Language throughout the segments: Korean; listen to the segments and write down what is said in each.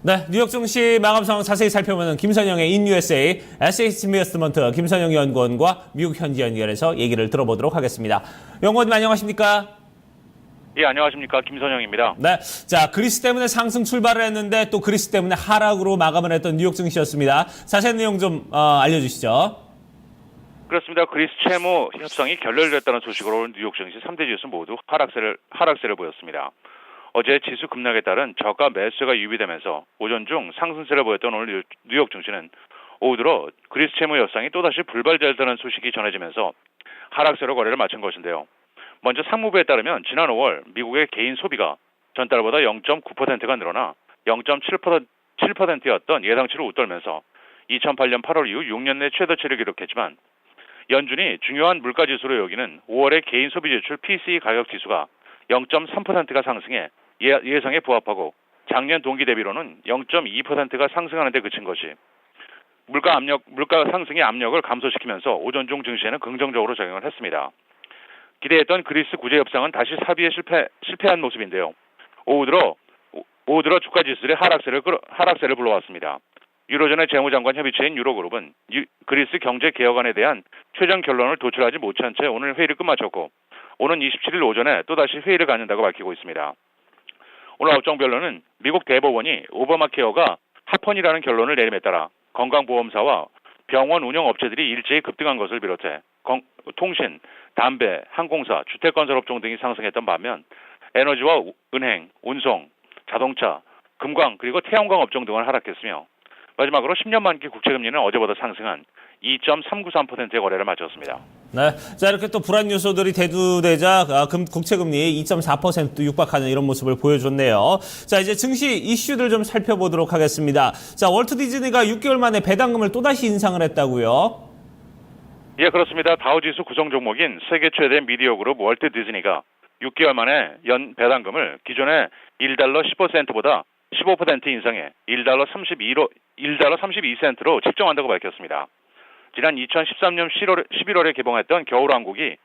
네, 뉴욕 증시 마감 상황 자세히 살펴보는 김선영의 인USA SH 인베스트먼트 김선영 연구원과 미국 현지 연결해서 얘기를 들어보도록 하겠습니다. 연구원님 안녕하십니까? 예, 안녕하십니까. 김선영입니다. 네, 자 그리스 때문에 상승 출발을 했는데 또 그리스 때문에 하락으로 마감을 했던 뉴욕 증시였습니다. 자세한 내용 좀 알려주시죠. 그렇습니다. 그리스 채무 협상이 결렬됐다는 소식으로 뉴욕 증시 3대 지수 모두 하락세를 보였습니다. 어제 지수 급락에 따른 저가 매수가 유비되면서 오전 중 상승세를 보였던 오늘 뉴욕 증시는 오후 들어 그리스 채무 협상이 또다시 불발됐다는 소식이 전해지면서 하락세로 거래를 마친 것인데요. 먼저 상무부에 따르면 지난 5월 미국의 개인 소비가 전달보다 0.9%가 늘어나 0.7%였던 예상치를 웃돌면서 2008년 8월 이후 6년 내 최저치를 기록했지만 연준이 중요한 물가지수로 여기는 5월의 개인 소비 지출 PCE 가격 지수가 0.3%가 상승해 예상에 부합하고 작년 동기 대비로는 0.2%가 상승하는 데 그친 것이 물가 상승의 압력을 감소시키면서 오전 중 증시에는 긍정적으로 작용을 했습니다. 기대했던 그리스 구제 협상은 다시 합의에 실패한 모습인데요. 오후 들어 주가 지수들의 하락세를 불러왔습니다. 유로존의 재무장관 협의체인 유로그룹은 그리스 경제 개혁안에 대한 최종 결론을 도출하지 못한 채 오늘 회의를 끝마쳤고 오는 27일 오전에 또다시 회의를 갖는다고 밝히고 있습니다. 오늘 업종별로는 미국 대법원이 오바마 케어가 합헌이라는 결론을 내림에 따라 건강보험사와 병원 운영업체들이 일제히 급등한 것을 비롯해 통신, 담배, 항공사, 주택건설업종 등이 상승했던 반면 에너지와 은행, 운송, 자동차, 금광 그리고 태양광 업종 등은 하락했으며 마지막으로 10년 만기 국채금리는 어제보다 상승한 2.393%의 거래를 마쳤습니다. 네, 자 이렇게 또 불안 요소들이 대두되자 국채금리 2.4% 육박하는 이런 모습을 보여줬네요. 자 이제 증시 이슈들 좀 살펴보도록 하겠습니다. 자 월트 디즈니가 6개월 만에 배당금을 또다시 인상을 했다고요? 예, 그렇습니다. 다우지수 구성 종목인 세계 최대 미디어 그룹 월트 디즈니가 6개월 만에 연 배당금을 기존의 1달러 15센트보다 15% 인상해 1달러 32센트로 책정한다고 밝혔습니다. 지난 2013년 11월에 개봉했던 겨울왕국이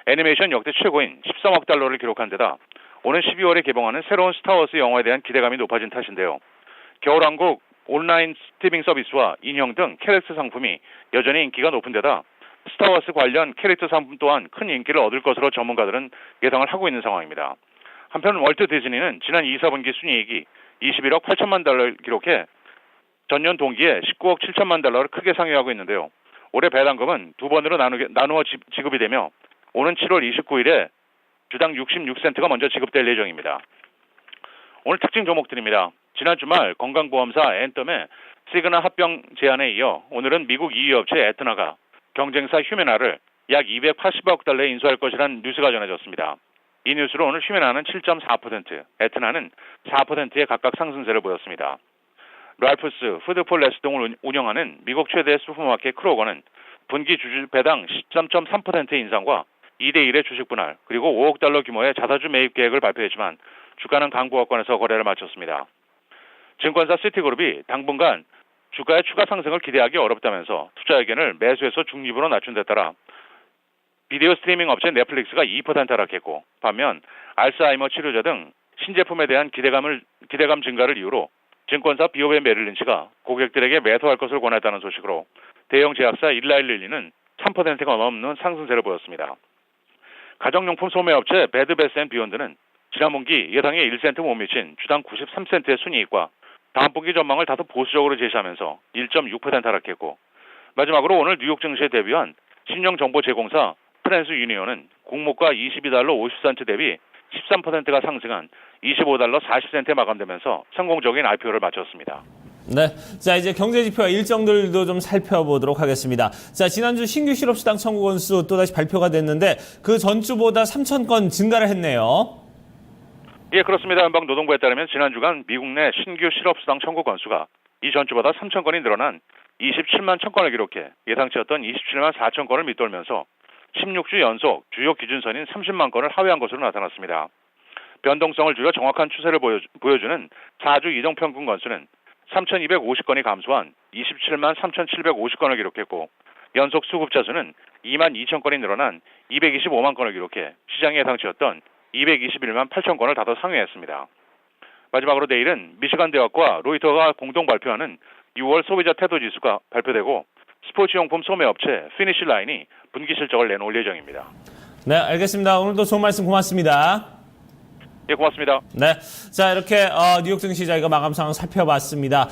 애니메이션 역대 최고인 13억 달러를 기록한 데다 오는 12월에 개봉하는 새로운 스타워즈 영화에 대한 기대감이 높아진 탓인데요. 겨울왕국 온라인 스트리밍 서비스와 인형 등 캐릭터 상품이 여전히 인기가 높은 데다 스타워즈 관련 캐릭터 상품 또한 큰 인기를 얻을 것으로 전문가들은 예상을 하고 있는 상황입니다. 한편 월트 디즈니는 지난 2, 4분기 순이익이 21억 8천만 달러를 기록해 전년 동기에 19억 7천만 달러를 크게 상회하고 있는데요. 올해 배당금은 두 번으로 나누어 지급이 되며 오는 7월 29일에 주당 66센트가 먼저 지급될 예정입니다. 오늘 특징 종목들입니다. 지난 주말 건강보험사 앤텀의 시그나 합병 제안에 이어 오늘은 미국 이유업체 에트나가 경쟁사 휴메나를 약 280억 달러에 인수할 것이라는 뉴스가 전해졌습니다. 이 뉴스로 오늘 휴메나는 7.4%, 에트나는 4%의 각각 상승세를 보였습니다. 랄프스, 푸드폴레스 등을 운영하는 미국 최대 슈퍼마켓 크로거는 분기 주주 배당 13.3%의 인상과 2대1의 주식 분할 그리고 5억 달러 규모의 자사주 매입 계획을 발표했지만 주가는 강보합권에서 거래를 마쳤습니다. 증권사 시티그룹이 당분간 주가의 추가 상승을 기대하기 어렵다면서 투자 의견을 매수해서 중립으로 낮춘 데 따라 비디오 스트리밍 업체 넷플릭스가 2% 하락했고 반면 알츠하이머 치료제 등 신제품에 대한 기대감 증가를 이유로 증권사 비오베 메릴린치가 고객들에게 매수할 것을 권했다는 소식으로 대형 제약사 일라일릴리는 3%가 넘는 상승세를 보였습니다. 가정용품 소매업체 베드베스앤비욘드는 지난 분기 예상에 1센트 못 미친 주당 93센트의 순이익과 다음 분기 전망을 다소 보수적으로 제시하면서 1.6% 하락했고 마지막으로 오늘 뉴욕 증시에 데뷔한 신용정보제공사 트랜스 유니온은 공모가 22달러 50센트 대비 13%가 상승한 25달러 40센트에 마감되면서 성공적인 IPO를 마쳤습니다. 네, 자 이제 경제지표와 일정들도 좀 살펴보도록 하겠습니다. 자 지난주 신규 실업수당 청구 건수 또다시 발표가 됐는데 그 전주보다 3,000건 증가를 했네요. 예, 그렇습니다. 연방노동부에 따르면 지난 주간 미국 내 신규 실업수당 청구 건수가 이전 주보다 3,000건이 늘어난 27만 1,000건을 기록해 예상치였던 27만 4천 건을 밑돌면서 16주 연속 주요 기준선인 30만 건을 하회한 것으로 나타났습니다. 변동성을 줄여 정확한 추세를 보여주는 4주 이동평균 건수는 3,250건이 감소한 27만 3,750건을 기록했고 연속 수급자 수는 2만 2천 건이 늘어난 225만 건을 기록해 시장 예상치였던 221만 8천 건을 다소 상회했습니다. 마지막으로 내일은 미시간 대학과 로이터가 공동 발표하는 6월 소비자 태도 지수가 발표되고 스포츠용품 소매업체 피니쉬라인이 분기 실적을 내놓을 예정입니다. 네, 알겠습니다. 오늘도 좋은 말씀 고맙습니다. 예, 고맙습니다. 네, 자 이렇게 뉴욕 증시 저희가 마감 상황 살펴봤습니다.